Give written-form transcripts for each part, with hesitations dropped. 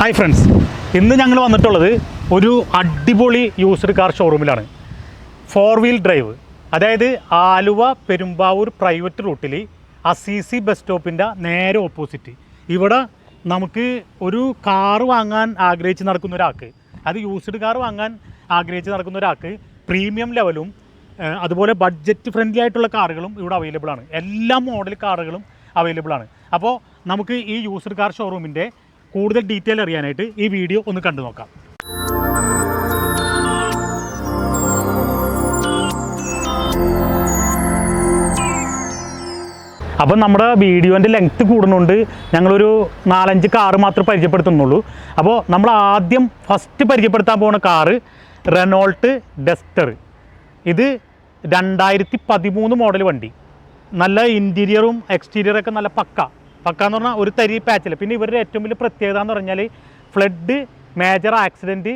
Hi friends, ഇന്ന് ഞങ്ങൾ വന്നിട്ടുള്ളത് ഒരു അടിപൊളി യൂസ്ഡ് കാർ ഷോറൂമിലാണ്. 4-വീൽ ഡ്രൈവ്, അതായത് ആലുവ പെരുമ്പാവൂർ പ്രൈവറ്റ് റൂട്ടിൽ അസീസി ബസ് സ്റ്റോപ്പിൻ്റെ നേരെ ഓപ്പോസിറ്റ്. ഇവിടെ നമുക്ക് ഒരു കാറ് വാങ്ങാൻ ആഗ്രഹിച്ച് നടക്കുന്ന ഒരാൾക്ക്, അത് യൂസ്ഡ് കാർ വാങ്ങാൻ ആഗ്രഹിച്ച് നടക്കുന്ന ഒരാൾക്ക് പ്രീമിയം ലെവലും അതുപോലെ ബഡ്ജറ്റ് ഫ്രണ്ട്ലി ആയിട്ടുള്ള കാറുകളും ഇവിടെ അവൈലബിൾ ആണ്. എല്ലാ മോഡൽ കാറുകളും അവൈലബിൾ ആണ്. അപ്പോൾ നമുക്ക് ഈ യൂസ്ഡ് കാർ ഷോറൂമിൻ്റെ കൂടുതൽ ഡീറ്റെയിൽ അറിയാനായിട്ട് ഈ വീഡിയോ ഒന്ന് കണ്ടു നോക്കാം. അപ്പം നമ്മുടെ വീഡിയോൻ്റെ ലെങ്ത്ത് കൂടുന്നുണ്ട്. ഞങ്ങളൊരു 4-5 കാറ് മാത്രമേ പരിചയപ്പെടുത്തുന്നുള്ളൂ. അപ്പോൾ നമ്മൾ ആദ്യം ഫസ്റ്റ് പരിചയപ്പെടുത്താൻ പോകുന്ന കാറ് റെനോൾട്ട് ഡസ്റ്റർ. ഇത് 2013 മോഡൽ വണ്ടി. നല്ല ഇൻറ്റീരിയറും എക്സ്റ്റീരിയറൊക്കെ നല്ല പക്ക എന്ന് പറഞ്ഞാൽ ഒരു തരി പാച്ചില്ല. പിന്നെ ഇവരുടെ ഏറ്റവും വലിയ പ്രത്യേകത എന്ന് പറഞ്ഞാൽ ഫ്ലഡ്, മേജർ ആക്സിഡൻറ്റ്,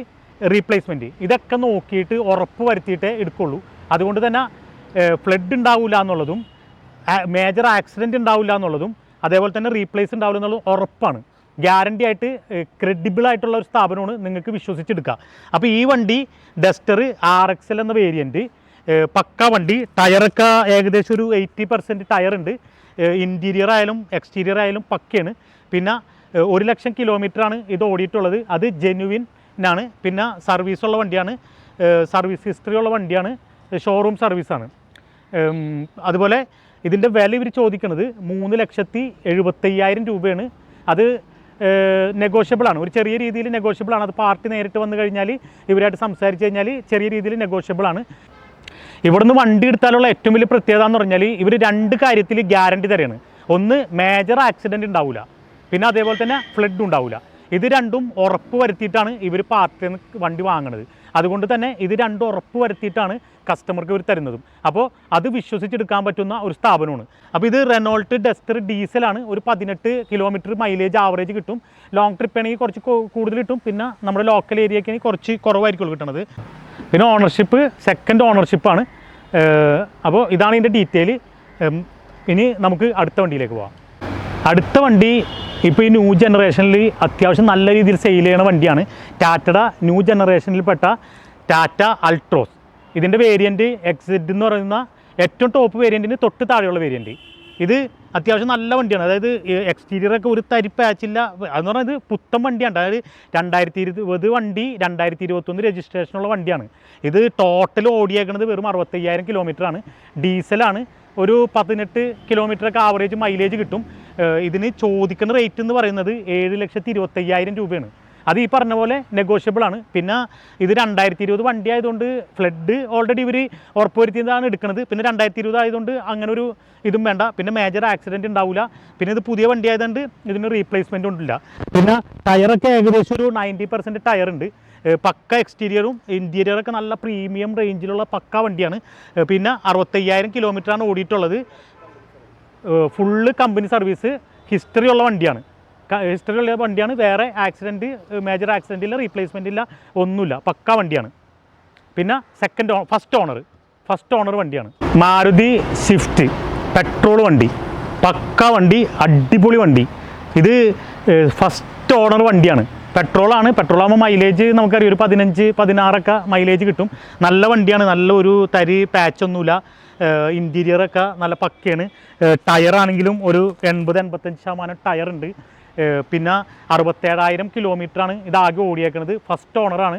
റീപ്ലേസ്മെൻറ്റ് ഇതൊക്കെ നോക്കിയിട്ട് ഉറപ്പ് വരുത്തിയിട്ടേ എടുക്കുള്ളൂ. അതുകൊണ്ട് തന്നെ ഫ്ലഡ് ഉണ്ടാവില്ല എന്നുള്ളതും മേജർ ആക്സിഡൻറ്റ് ഉണ്ടാവില്ല എന്നുള്ളതും അതേപോലെ തന്നെ റീപ്ലേസ് ഉണ്ടാവില്ല എന്നുള്ളതും ഉറപ്പാണ്. ഗ്യാരണ്ടി ആയിട്ട് ക്രെഡിബിൾ ആയിട്ടുള്ള ഒരു സ്ഥാപനമാണ്, നിങ്ങൾക്ക് വിശ്വസിച്ചെടുക്കുക. അപ്പോൾ ഈ വണ്ടി ഡസ്റ്റർ RXL എന്ന വേരിയൻറ്റ് പക്ക വണ്ടി. ടയറൊക്കെ ഏകദേശം ഒരു 80% ടയറുണ്ട്. ഇൻറ്റീരിയർ ആയാലും എക്സ്റ്റീരിയർ ആയാലും പക്കയാണ്. പിന്നെ 1,00,000 കിലോമീറ്ററാണ് ഇത് ഓടിയിട്ടുള്ളത്. അത് ജെന്യുവിനാണ്. പിന്നെ സർവീസുള്ള വണ്ടിയാണ്, സർവീസ് ഹിസ്റ്ററി ഉള്ള വണ്ടിയാണ്, ഷോറൂം സർവീസാണ്. അതുപോലെ ഇതിൻ്റെ വില ഇവർ ചോദിക്കുന്നത് 3,70,75,000 രൂപയാണ്. അത് നെഗോഷ്യബിളാണ്, ഒരു ചെറിയ രീതിയിൽ നെഗോഷ്യബിളാണ്. അത് പാർട്ടി നേരിട്ട് വന്നു കഴിഞ്ഞാൽ ഇവരായിട്ട് സംസാരിച്ച് കഴിഞ്ഞാൽ ചെറിയ രീതിയിൽ നെഗോഷ്യബിളാണ്. ഇവിടുന്ന് വണ്ടി എടുത്താലുള്ള ഏറ്റവും വലിയ പ്രത്യേകത എന്ന് പറഞ്ഞാൽ ഇവർ 2 കാര്യത്തിൽ ഗ്യാരണ്ടി തരെയാണ്. ഒന്ന്, മേജർ ആക്സിഡൻറ്റ് ഉണ്ടാവില്ല. പിന്നെ അതേപോലെ തന്നെ ഫ്ലഡ് ഉണ്ടാവില്ല. ഇത് രണ്ടും ഉറപ്പ് വരുത്തിയിട്ടാണ് ഇവർ പാർട്ടിയിൽ നിന്ന് വണ്ടി വാങ്ങുന്നത്. അതുകൊണ്ട് തന്നെ ഇത് രണ്ടും ഉറപ്പ് വരുത്തിയിട്ടാണ് കസ്റ്റമർക്ക് ഇവർ തരുന്നതും. അപ്പോൾ അത് വിശ്വസിച്ചെടുക്കാൻ പറ്റുന്ന ഒരു സ്ഥാപനമാണ്. അപ്പോൾ ഇത് റെനോൾട്ട് ഡസ്റ്റർ ഡീസലാണ്. ഒരു 18 കിലോമീറ്റർ മൈലേജ് ആവറേജ് കിട്ടും. ലോങ് ട്രിപ്പ് ആണെങ്കിൽ കുറച്ച് കൂടുതൽ കിട്ടും. പിന്നെ നമ്മുടെ ലോക്കൽ ഏരിയയ്ക്കാണെങ്കിൽ കുറച്ച് കുറവായിരിക്കും കിട്ടുന്നത്. പിന്നെ ഓണർഷിപ്പ് സെക്കൻഡ് ഓണർഷിപ്പാണ്. അപ്പോൾ ഇതാണ് ഇതിൻ്റെ ഡീറ്റെയിൽ. ഇനി നമുക്ക് അടുത്ത വണ്ടിയിലേക്ക് പോകാം. അടുത്ത വണ്ടി ഇപ്പോൾ ഈ ന്യൂ ജനറേഷനിൽ അത്യാവശ്യം നല്ല രീതിയിൽ സെയിൽ ചെയ്യുന്ന വണ്ടിയാണ്. ടാറ്റയുടെ ന്യൂ ജനറേഷനിൽപ്പെട്ട ടാറ്റ അൾട്രോസ്. ഇതിൻ്റെ വേരിയൻറ്റ് XZ എന്ന് പറയുന്ന ഏറ്റവും ടോപ്പ് വേരിയൻറ്റിന് തൊട്ട് താഴെയുള്ള വേരിയൻറ്റ്. ഇത് അത്യാവശ്യം നല്ല വണ്ടിയാണ്. അതായത് എക്സ്റ്റീരിയറൊക്കെ ഒരു തരി പാച്ചില്ല. അതെന്ന് പറഞ്ഞാൽ ഇത് പുത്തൻ വണ്ടിയാണ്. അതായത് 2020 വണ്ടി 2021 രജിസ്ട്രേഷനുള്ള വണ്ടിയാണ്. ഇത് ടോട്ടൽ ഓടിയേക്കുന്നത് വെറും 65,000 കിലോമീറ്ററാണ്. ഡീസലാണ്. ഒരു 18 കിലോമീറ്ററൊക്കെ ആവറേജ് മൈലേജ് കിട്ടും. ഇതിന് ചോദിക്കുന്ന റേറ്റ് എന്ന് പറയുന്നത് 7,25,000 രൂപയാണ്. അത് ഈ പറഞ്ഞ പോലെ നെഗോഷ്യബിളാണ്. പിന്നെ ഇത് 2020 വണ്ടി ആയതുകൊണ്ട് ഫ്ലഡ് ഓൾറെഡി ഇവർ ഉറപ്പുവരുത്തിയതാണ് എടുക്കുന്നത്. പിന്നെ 2020 ആയതുകൊണ്ട് അങ്ങനെ ഒരു ഇതും വേണ്ട. പിന്നെ മേജർ ആക്സിഡൻറ്റ് ഉണ്ടാവില്ല. പിന്നെ ഇത് പുതിയ വണ്ടി ആയതുകൊണ്ട് ഇതിന് റീപ്ലേസ്മെൻറ്റ് ഒന്നുമില്ല. പിന്നെ ടയറൊക്കെ ഏകദേശം ഒരു 90% ടയറുണ്ട്. പക്ക എക്സ്റ്റീരിയറും ഇൻറ്റീരിയറൊക്കെ നല്ല പ്രീമിയം റേഞ്ചിലുള്ള പക്ക വണ്ടിയാണ്. പിന്നെ 65,000 കിലോമീറ്ററാണ് ഓടിയിട്ടുള്ളത്. ഫുള്ള് കമ്പനി സർവീസ് ഹിസ്റ്ററി ഉള്ള വണ്ടിയാണ്. വേറെ ആക്സിഡൻറ്റ്, മേജർ ആക്സിഡൻ്റ് ഇല്ല, റീപ്ലേസ്മെൻ്റ് ഇല്ല, ഒന്നുമില്ല. പക്ക വണ്ടിയാണ്. പിന്നെ ഫസ്റ്റ് ഓണർ വണ്ടിയാണ്. മാരുതി സ്വിഫ്റ്റ് പെട്രോൾ വണ്ടി, പക്ക വണ്ടി, അടിപൊളി വണ്ടി. ഇത് ഫസ്റ്റ് ഓണർ വണ്ടിയാണ്. പെട്രോളാണ്. പെട്രോളാകുമ്പോൾ മൈലേജ് നമുക്കറിയാം ഒരു 15-16 മൈലേജ് കിട്ടും. നല്ല വണ്ടിയാണ്. നല്ല ഒരു തരി പാച്ചൊന്നുമില്ല. ഇൻറ്റീരിയറൊക്കെ നല്ല പക്കയാണ്. ടയറാണെങ്കിലും ഒരു 80-85% ടയറുണ്ട്. പിന്നെ 67,000 കിലോമീറ്ററാണ് ഇതാകെ ഓടിയേക്കുന്നത്. ഫസ്റ്റ് ഓണറാണ്.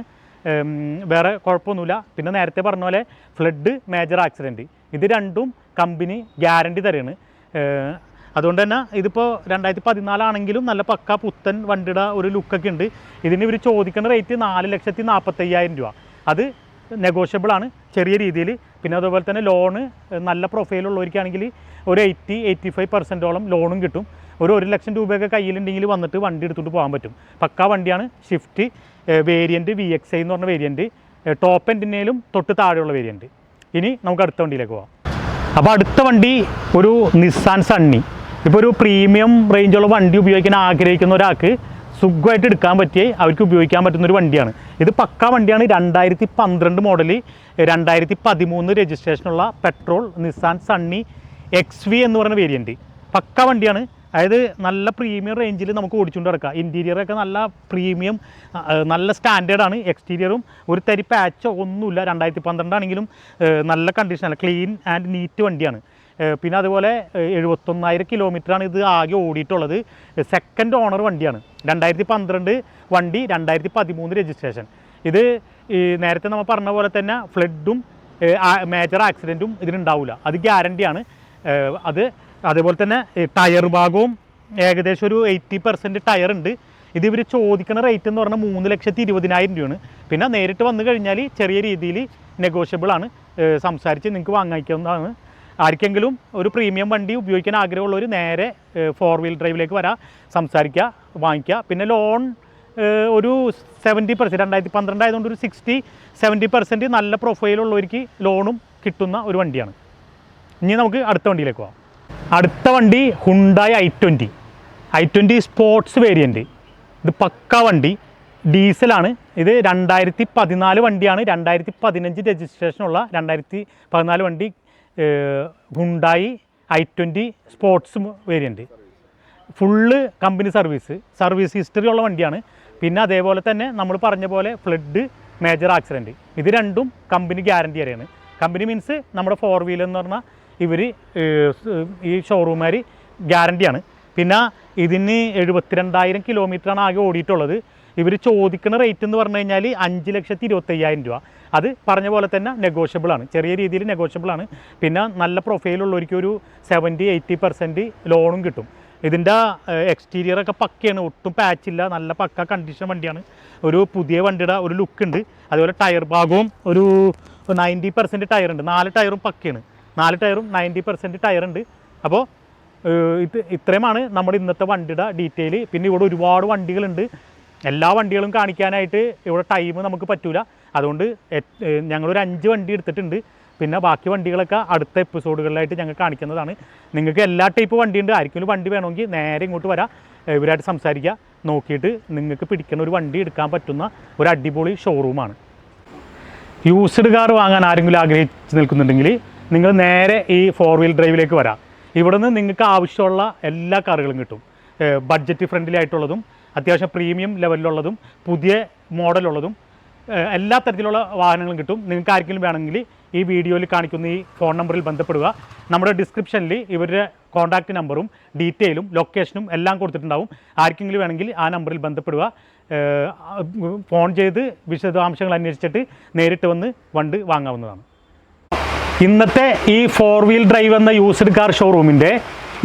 വേറെ കുഴപ്പമൊന്നുമില്ല. പിന്നെ നേരത്തെ പറഞ്ഞ പോലെ ഫ്ലഡ്, മേജർ ആക്സിഡൻറ്റ് ഇത് രണ്ടും കമ്പനി ഗ്യാരണ്ടി തരെയാണ്. അതുകൊണ്ട് തന്നെ ഇതിപ്പോൾ 2014 ആണെങ്കിലും നല്ല പക്ക പുത്തൻ വണ്ടിയുടെ ഒരു ലുക്കൊക്കെ ഉണ്ട്. ഇതിന് ഇവർ ചോദിക്കുന്ന റേറ്റ് 4,40,000 രൂപ. അത് നെഗോഷ്യബിളാണ് ചെറിയ രീതിയിൽ. പിന്നെ അതുപോലെ തന്നെ ലോണ് നല്ല പ്രൊഫൈലുള്ളവർക്കാണെങ്കിൽ ഒരു 80-85% ലോണും കിട്ടും. ഒരു 1,00,000 രൂപയൊക്കെ കയ്യിലുണ്ടെങ്കിൽ വന്നിട്ട് വണ്ടി എടുത്തുകൊണ്ട് പോകാൻ പറ്റും. പക്ക വണ്ടിയാണ്. ഷിഫ്റ്റ് വേരിയൻറ്റ് VXI എന്ന് പറഞ്ഞ വേരിയൻറ്റ്, ടോപ്പ് എൻഡിനേലും തൊട്ട് താഴെയുള്ള വേരിയൻറ്റ്. ഇനി നമുക്ക് അടുത്ത വണ്ടിയിലേക്ക് പോകാം. അപ്പോൾ അടുത്ത വണ്ടി ഒരു നിസ്സാൻ സണ്ണി. ഇപ്പോൾ ഒരു പ്രീമിയം റേഞ്ചുള്ള വണ്ടി ഉപയോഗിക്കാൻ ആഗ്രഹിക്കുന്ന ഒരാൾക്ക് സുഖമായിട്ട് എടുക്കാൻ പറ്റിയ, അവർക്ക് ഉപയോഗിക്കാൻ പറ്റുന്നൊരു വണ്ടിയാണ്. ഇത് പക്ക വണ്ടിയാണ്. 2012 മോഡൽ 2013 രജിസ്ട്രേഷനുള്ള പെട്രോൾ നിസ്സാൻ സണ്ണി XV എന്ന് പറയുന്ന വേരിയൻറ്റ്. പക്ക വണ്ടിയാണ്. അതായത് നല്ല പ്രീമിയം റേഞ്ചിൽ നമുക്ക് ഓടിച്ചുകൊണ്ട് കിടക്കാം. ഇൻറ്റീരിയറൊക്കെ നല്ല പ്രീമിയം, നല്ല സ്റ്റാൻഡേർഡാണ്. എക്സ്റ്റീരിയറും ഒരു തരി പാച്ചോ ഒന്നുമില്ല. 2012 ആണെങ്കിലും നല്ല കണ്ടീഷനല്ല, ക്ലീൻ ആൻഡ് നീറ്റ് വണ്ടിയാണ്. പിന്നെ അതുപോലെ 71,000 കിലോമീറ്ററാണ് ഇത് ആകെ ഓടിയിട്ടുള്ളത്. സെക്കൻഡ് ഓണർ വണ്ടിയാണ്. 2012 വണ്ടി, 2013 രജിസ്ട്രേഷൻ. ഇത് നേരത്തെ നമ്മൾ പറഞ്ഞ പോലെ തന്നെ ഫ്ലഡും മേജർ ആക്സിഡൻറ്റും ഇതിനുണ്ടാവില്ല, അത് ഗ്യാരണ്ടിയാണ്. അതേപോലെ തന്നെ ടയർ ഭാഗവും ഏകദേശം ഒരു 80% ടയർ ഉണ്ട്. ഇത് ഇവർ ചോദിക്കുന്ന റേറ്റ് എന്ന് പറഞ്ഞാൽ 3,20,000 രൂപയാണ്. പിന്നെ നേരിട്ട് വന്നു കഴിഞ്ഞാൽ ചെറിയ രീതിയിൽ നെഗോഷ്യബിളാണ്, സംസാരിച്ച് നിങ്ങൾക്ക് വാങ്ങിക്കാവുന്നതാണ്. ആർക്കെങ്കിലും ഒരു പ്രീമിയം വണ്ടി ഉപയോഗിക്കാൻ ആഗ്രഹമുള്ളവർ നേരെ 4 വീൽ ഡ്രൈവിലേക്ക് വരാം, സംസാരിക്കുക, വാങ്ങിക്കുക. പിന്നെ ലോൺ ഒരു 70%, 2012 ആയതുകൊണ്ട് ഒരു 60-70% നല്ല പ്രൊഫൈലുള്ളവർക്ക് ലോണും കിട്ടുന്ന ഒരു വണ്ടിയാണ്. ഇനി നമുക്ക് അടുത്ത വണ്ടിയിലേക്ക് പോകാം. അടുത്ത വണ്ടി ഹുണ്ടായി i20 സ്പോർട്സ് വേരിയൻറ്റ്. ഇത് പക്ക വണ്ടി, ഡീസലാണ്. ഇത് 2014 വണ്ടിയാണ്. 2015 രജിസ്ട്രേഷനുള്ള 2014 വണ്ടി Hyundai i20 sports variant. Full company service history ഉള്ള വണ്ടിയാണ്. പിന്നെ അതേപോലെ തന്നെ നമ്മൾ പറഞ്ഞ പോലെ ഫ്ലഡ്, മേജർ ആക്സിഡൻറ്റ്, ഇത് രണ്ടും കമ്പനി ഗ്യാരണ്ടി വരെയാണ്. കമ്പനി മീൻസ് നമ്മുടെ 4 വീലർ എന്ന് പറഞ്ഞാൽ ഇവർ ഈ ഷോറൂമുകാർ ഗ്യാരണ്ടിയാണ്. പിന്നെ ഇതിന് 72,000 കിലോമീറ്ററാണ് ആകെ ഓടിയിട്ടുള്ളത്. ഇവർ ചോദിക്കുന്ന റേറ്റ് എന്ന് പറഞ്ഞു കഴിഞ്ഞാൽ 5,25,000 രൂപ. അത് പറഞ്ഞ പോലെ തന്നെ നെഗോഷ്യബിളാണ്, ചെറിയ രീതിയിൽ നെഗോഷ്യബിളാണ്. പിന്നെ നല്ല പ്രൊഫൈലുള്ളവർക്ക് ഒരു 70-80% ലോണും കിട്ടും. ഇതിൻ്റെ എക്സ്റ്റീരിയറൊക്കെ പക്കയാണ്, ഒട്ടും പാച്ചില്ല, നല്ല പക്ക കണ്ടീഷൻ വണ്ടിയാണ്. ഒരു പുതിയ വണ്ടിയുടെ ഒരു ലുക്ക് ഉണ്ട്. അതുപോലെ ടയർ ഭാഗവും ഒരു 90% ടയറുണ്ട്. 4 ടയറും പക്കയാണ്, 4 ടയറും 90% ടയറുണ്ട്. അപ്പോൾ ഇത്രയുമാണ് നമ്മുടെ ഇന്നത്തെ വണ്ടിയുടെ ഡീറ്റെയിൽ. പിന്നെ ഇവിടെ ഒരുപാട് വണ്ടികളുണ്ട്. എല്ലാ വണ്ടികളും കാണിക്കാനായിട്ട് ഇവിടെ ടൈം നമുക്ക് പറ്റൂല. അതുകൊണ്ട് ഞങ്ങളൊരു 5 വണ്ടി എടുത്തിട്ടുണ്ട്. പിന്നെ ബാക്കി വണ്ടികളൊക്കെ അടുത്ത എപ്പിസോഡുകളിലായിട്ട് ഞങ്ങൾ കാണിക്കുന്നതാണ്. നിങ്ങൾക്ക് എല്ലാ ടൈപ്പ് വണ്ടിയുണ്ട്. ആർക്കെങ്കിലും വണ്ടി വേണമെങ്കിൽ നേരെ ഇങ്ങോട്ട് വരാം, ഇവരായിട്ട് സംസാരിക്കുക, നോക്കിയിട്ട് നിങ്ങൾക്ക് പിടിക്കുന്ന ഒരു വണ്ടി എടുക്കാൻ പറ്റുന്ന ഒരു അടിപൊളി ഷോറൂമാണ്. യൂസ്ഡ് കാർ വാങ്ങാൻ ആരെങ്കിലും ആഗ്രഹിച്ച് നിൽക്കുന്നുണ്ടെങ്കിൽ നിങ്ങൾ നേരെ ഈ 4 വീൽ ഡ്രൈവിലേക്ക് വരാം. ഇവിടെ നിന്ന് നിങ്ങൾക്ക് ആവശ്യമുള്ള എല്ലാ കാറുകളും കിട്ടും. ബഡ്ജറ്റ് ഫ്രണ്ട്ലി ആയിട്ടുള്ളതും അത്യാവശ്യം പ്രീമിയം ലെവലിലുള്ളതും പുതിയ മോഡലുള്ളതും എല്ലാ തരത്തിലുള്ള വാഹനങ്ങളും കിട്ടും. നിങ്ങൾക്ക് ആർക്കെങ്കിലും വേണമെങ്കിൽ ഈ വീഡിയോയിൽ കാണിക്കുന്ന ഈ ഫോൺ നമ്പറിൽ ബന്ധപ്പെടുക. നമ്മുടെ ഡിസ്ക്രിപ്ഷനിൽ ഇവരുടെ കോൺടാക്റ്റ് നമ്പറും ഡീറ്റെയിലും ലൊക്കേഷനും എല്ലാം കൊടുത്തിട്ടുണ്ടാവും. ആർക്കെങ്കിലും വേണമെങ്കിൽ ആ നമ്പറിൽ ബന്ധപ്പെടുക. ഫോൺ ചെയ്ത് വിശദാംശങ്ങൾ അന്വേഷിച്ചിട്ട് നേരിട്ട് വന്ന് വണ്ടി വാങ്ങാവുന്നതാണ്. ഇന്നത്തെ ഈ 4 വീൽ ഡ്രൈവ് എന്ന യൂസ്ഡ് കാർ ഷോറൂമിൻ്റെ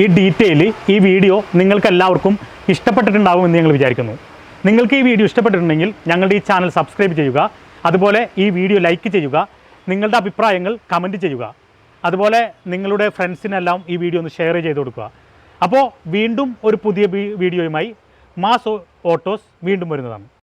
ഈ ഡീറ്റെയിൽ, ഈ വീഡിയോ നിങ്ങൾക്ക് എല്ലാവർക്കും ഇഷ്ടപ്പെട്ടിട്ടുണ്ടാകുമെന്ന് ഞങ്ങൾ വിചാരിക്കുന്നു. നിങ്ങൾക്ക് ഈ വീഡിയോ ഇഷ്ടപ്പെട്ടിട്ടുണ്ടെങ്കിൽ ഞങ്ങളുടെ ഈ ചാനൽ സബ്സ്ക്രൈബ് ചെയ്യുക. അതുപോലെ ഈ വീഡിയോ ലൈക്ക് ചെയ്യുക. നിങ്ങളുടെ അഭിപ്രായങ്ങൾ കമൻറ്റ് ചെയ്യുക. അതുപോലെ നിങ്ങളുടെ ഫ്രണ്ട്സിനെല്ലാം ഈ വീഡിയോ ഒന്ന് ഷെയർ ചെയ്ത് കൊടുക്കുക. അപ്പോൾ വീണ്ടും ഒരു പുതിയ വീഡിയോയുമായി മാസ് ഓട്ടോസ് വീണ്ടും വരുന്നതാണ്.